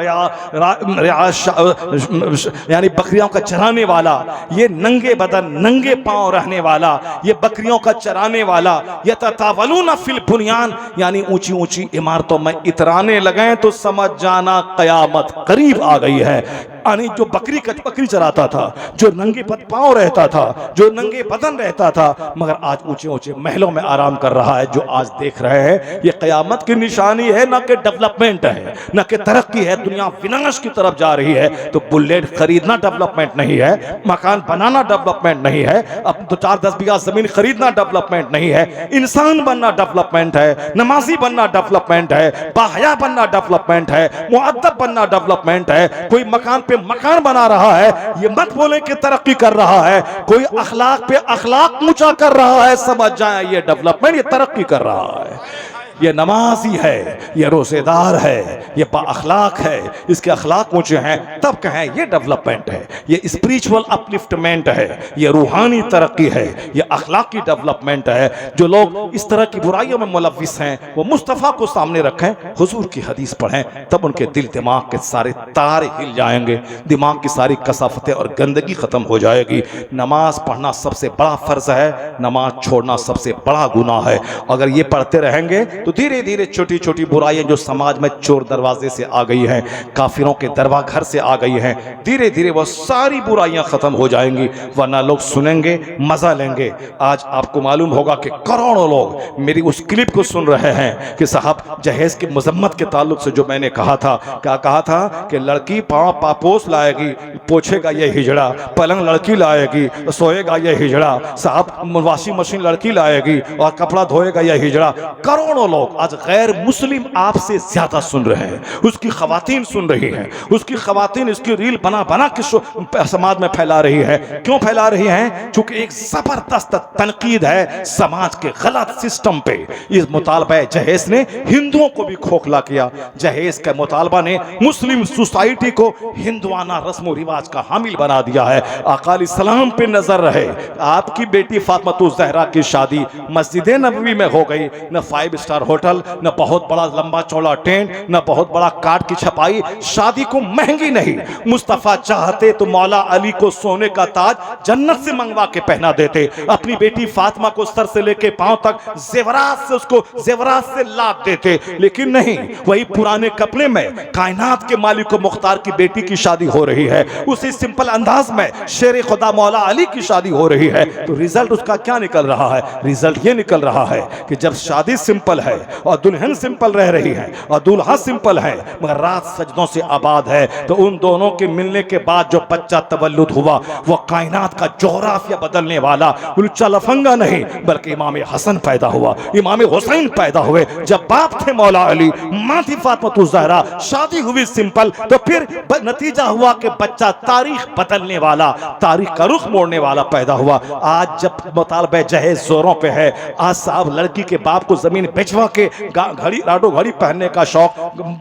यानी बकरियों का चराने वाला, ये नंगे बदन नंगे पांव रहने वाला, ये बकरियों का चराने वाला, ये ततावलूना फिल बुनियान, यानी ऊंची ऊंची इमारतों में इतराने लगे तो समझ जाना क़यामत करीब आ गई है। यानी जो बकरी चराता था, जो नंगे पांव रहता था, जो नंगे बदन रहता था, मगर आज ऊंचे ऊंचे महलों में आराम कर रहा है, जो आज देख रहे हैं ये क़यामत की निशानी है, ना कि डेवलपमेंट है, ना कि तरक्की है। दुनिया विनाश की तरफ जा रही है तो बुलेट खरीदना डेवलपमेंट नहीं है, मकान बनाना डेवलपमेंट नहीं है, अब तो 4-10 बीघा जमीन खरीदना डेवलपमेंट नहीं है। इंसान बनना डेवलपमेंट है, नमाजी बनना डेवलपमेंट है, बाहया बनना डेवलपमेंट है, मुअद्दब बनना डेवलपमेंट है। कोई मकान पे मकान बना रहा है, ये मत बोले कि तरक्की कर रहा है। कोई अखलाक पे अखलाक ऊंचा कर रहा है, समझ जाए ये डेवलपमेंट, ये तरक्की कर रहा है। ये नमाजी है, ये रोज़ेदार है, ये बाअखलाक है, इसके अखलाक ऊंचे हैं, तब कहें ये डेवलपमेंट है, ये स्पिरिचुअल अपलिफ्टमेंट है, ये रूहानी तरक्की है, ये अखलाकी डेवलपमेंट है। जो लोग इस तरह की बुराइयों में मुलव्विस हैं वो मुस्तफ़ा को सामने रखें, हुजूर की हदीस पढ़ें, तब उनके दिल दिमाग के सारे तारे हिल जाएंगे, दिमाग की सारी कसाफतें और गंदगी ख़त्म हो जाएगी। नमाज पढ़ना सबसे बड़ा फ़र्ज है, नमाज छोड़ना सबसे बड़ा गुनाह है। अगर ये पढ़ते रहेंगे तो धीरे धीरे छोटी छोटी बुराइयां जो समाज में चोर दरवाजे से आ गई हैं, काफिरों के दरवाघर से आ गई हैं, धीरे धीरे वो सारी बुराइयां खत्म हो जाएंगी। वरना लोग सुनेंगे, मजा लेंगे। आज आपको मालूम होगा कि करोड़ों लोग मेरी उस क्लिप को सुन रहे हैं कि साहब जहेज की मजम्मत के ताल्लुक से जो मैंने कहा था, क्या कहा था कि लड़की पाँव पापोस लाएगी, पोछेगा ये हिजड़ा, पलंग लड़की लाएगी, सोएगा ये हिजड़ा, साहब वॉशिंग मशीन लड़की लाएगी और कपड़ा धोएगा ये हिजड़ा। करोड़ों लोग, आज गैर मुस्लिम आपसे ज्यादा सुन रहे हैं, उसकी खवातीन सुन रही हैं, उसकी खवातीन इसकी रील बना बना के समाज में फैला रही है। क्यों फैला रही हैं? चूंकि एक जबरदस्त तनकीद है समाज के गलत सिस्टम पे। इस मुतालबा जहेज ने हिंदुओं को भी खोखला किया। जहेज के मुतालबा ने मुस्लिम सोसाइटी को हिंदुआना रस्म रिवाज का हामिल बना दिया है। आका अलैहिस्सलाम पे नजर रहे। आपकी बेटी फातिमा ज़हरा की शादी मस्जिद नबवी में हो गई, न 5 स्टार होटल, न बहुत बड़ा लंबा चौड़ा टेंट, न बहुत बड़ा कार्ड की छपाई, शादी को महंगी नहीं। मुस्तफा चाहते तो मौला अली को सोने का ताज जन्नत से मंगवा के पहना देते, अपनी बेटी फातिमा को सर से लेके पांव तक जेवरात से उसको जेवरात से लाद देते, लेकिन नहीं, वही पुराने कपड़े में कायनात के मालिक को मुख्तार की बेटी की शादी हो रही है, उसी सिंपल अंदाज में शेर खुदा मौला अली की शादी हो रही है। तो रिजल्ट उसका क्या निकल रहा है? रिजल्ट ये निकल रहा है कि जब शादी सिंपल है और दुल्हन सिंपल रह रही है और दूल्हा सिंपल है मगर रात सजदों से आबाद है, तो उन दोनों के मिलने के बाद जो बच्चा तवल्लुद हुआ वो कायनात का जोग्राफिया बदलने वाला उल्चा लफंगा नहीं बल्कि इमाम हसन पैदा हुआ, इमाम हुसैन पैदा हुए। जब बाप थे मौला अली, मां थी फातिमा ज़हरा, शादी हुई सिंपल, तो फिर नतीजा हुआ कि बच्चा तारीख बदलने वाला, तारीख का रुख मोड़ने वाला पैदा हुआ। आज जब मुतालबा जहेज जोरों पे है, आज साहब लड़की के बाप को जमीन बेचवा के घड़ी लाडो घड़ी पहनने का शौक,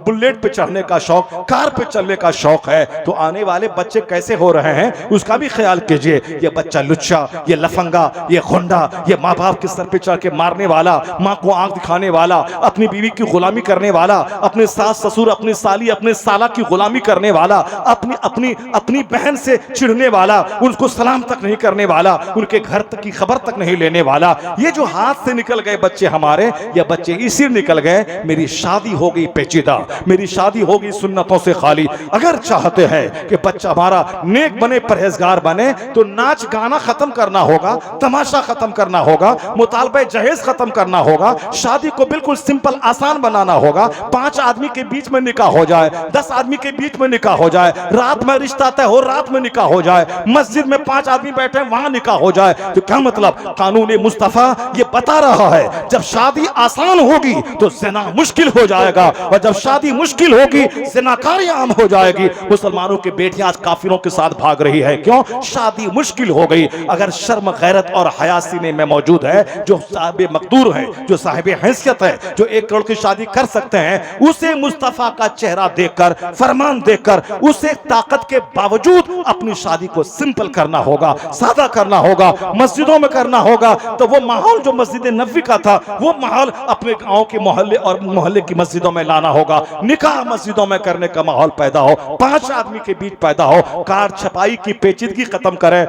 बुलेट पे चढ़ने का शौक, कार पे चलने का शौक है, तो आने वाले बच्चे कैसे हो रहे हैं उसका भी ख्याल कीजिए। ये बच्चा लुच्चा, ये लफंगा, ये गुंडा, ये माँ बाप के सर पे चढ़ के मारने वाला, माँ को आंख दिखाने वाला, अपनी बीवी की गुलामी करने वाला, अपने सास ससुर, अपनी साली, अपने साला की गुलामी करने वाला, अपनी अपनी अपनी बहन से चिढ़ने वाला, उनको सलाम तक नहीं करने वाला, उनके घर तक की खबर तक नहीं लेने वाला, ये जो हाथ से निकल गए बच्चे हमारे, ये बच्चे इसी निकल गए मेरी शादी हो गई पेचीदा, मेरी शादी हो गई सुन्नतों से खाली। अगर चाहते हैं कि बच्चा हमारा नेक बने, परहेजगार बने, तो नाच गाना खत्म करना होगा, तमाशा खत्म करना होगा, मुतालबा जहेज खत्म करना होगा, शादी को बिल्कुल सिंपल आसान बनाना होगा। 5 आदमी के बीच में निकाह हो जाए, 10 आदमी के बीच में निकाह हो जाए, रात में रिश्ता तय हो, रात में निकाह हो जाए, मस्जिद में 5 आदमी बैठे वहां निकाह हो जाए। तो क्या मतलब? कानून मुस्तफा ये बता रहा है जब शादी आसान होगी तो ज़िना मुश्किल हो जाएगा, और जब शादी मुश्किल होगी ज़िनाकारी आम हो जाएगी। मुसलमानों की बेटियां आज काफिरों के साथ भाग रही है, क्यों? शादी मुश्किल हो गई। अगर शर्म गैरत और हया सीने में मौजूद है, जो साहिब मकदूर है, जो साहिब हैसियत है, जो 1 करोड़ की शादी कर सकते हैं, उसे मुस्तफा का चेहरा देखकर, फरमान देखकर, उसे ताकत के बावजूद अपनी शादी को सिंपल करना होगा, सादा करना होगा, मस्जिदों में करना होगा। तो वो माहौल जो मस्जिद नबवी का था, वो माहौल अपने गांव के मोहल्ले और मोहल्ले की मस्जिदों में लाना होगा। निकाह मस्जिदों में करने का माहौल पैदा हो, 5 आदमी के बीच पैदा हो, कार छपाई की पेचीदगी खत्म करें,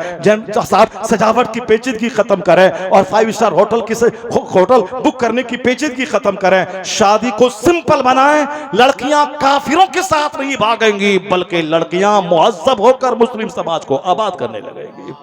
साहब सजावट की पेचीदगी खत्म करें, और 5 स्टार होटल की होटल बुक करने की पेचीदगी खत्म करें। शादी को सिंपल बनाएं। लड़कियां काफिरों के साथ नहीं भागेंगी, बल्कि लड़कियां मुअज्जब होकर मुस्लिम समाज को आबाद करने लगेंगी।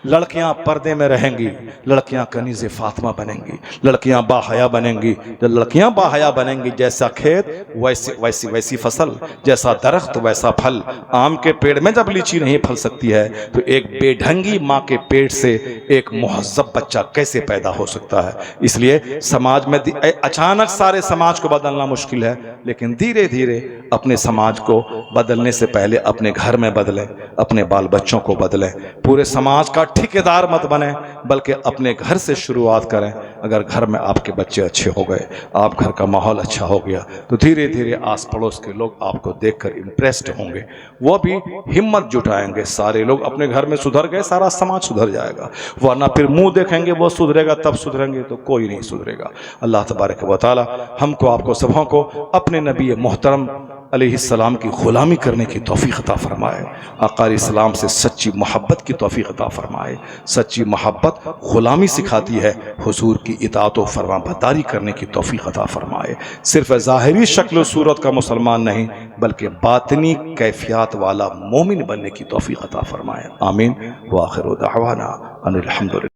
लड़कियां पर्दे में रहेंगी, लड़कियां कनीज़े फातिमा बनेंगी, लड़कियां बाहया बनेंगी। जब लड़कियां बाहया बनेंगी, जैसा खेत वैसी वैसी फसल, जैसा दरख्त वैसा फल। आम के पेड़ में जब लीची नहीं फल सकती है, तो एक बेढंगी माँ के पेट से एक मुहज्जब बच्चा कैसे पैदा हो सकता है? इसलिए समाज में अचानक सारे समाज को बदलना मुश्किल है, लेकिन धीरे धीरे अपने समाज को बदलने से पहले अपने घर में बदलें, अपने बाल बच्चों को बदलें। पूरे समाज का ठेकेदार मत बने, बल्कि अपने घर से शुरुआत करें। अगर घर में आपके बच्चे अच्छे हो गए, आप घर का माहौल अच्छा हो गया, तो धीरे धीरे आस पड़ोस के लोग आपको देखकर इम्प्रेस्ड होंगे, वो भी हिम्मत जुटाएंगे। सारे लोग अपने घर में सुधर गए, सारा समाज सुधर जाएगा। वरना फिर मुंह देखेंगे वो सुधरेगा तब सुधरेंगे, तो कोई नहीं सुधरेगा। अल्लाह तबारक व तआला हमको आपको सबों को अपने नबी मोहतरम अलैहिस्सलाम की गुलामी करने की तौफीक अता फरमाए। आका इस्लाम से सच्ची मोहब्बत की तौफीक अता फरमाए। सच्ची मोहब्बत गुलामी सिखाती है, हुजूर की इताअत व फरमाबरदारी करने की तौफीक अता फरमाए। सिर्फ ज़ाहिरी शक्ल सूरत का मुसलमान नहीं, बल्कि बातिनी कैफियत वाला मोमिन बनने की तौफीक अता फरमाए। आमीन व आखिर दावाना अनिल हम्दुलिल्लाह।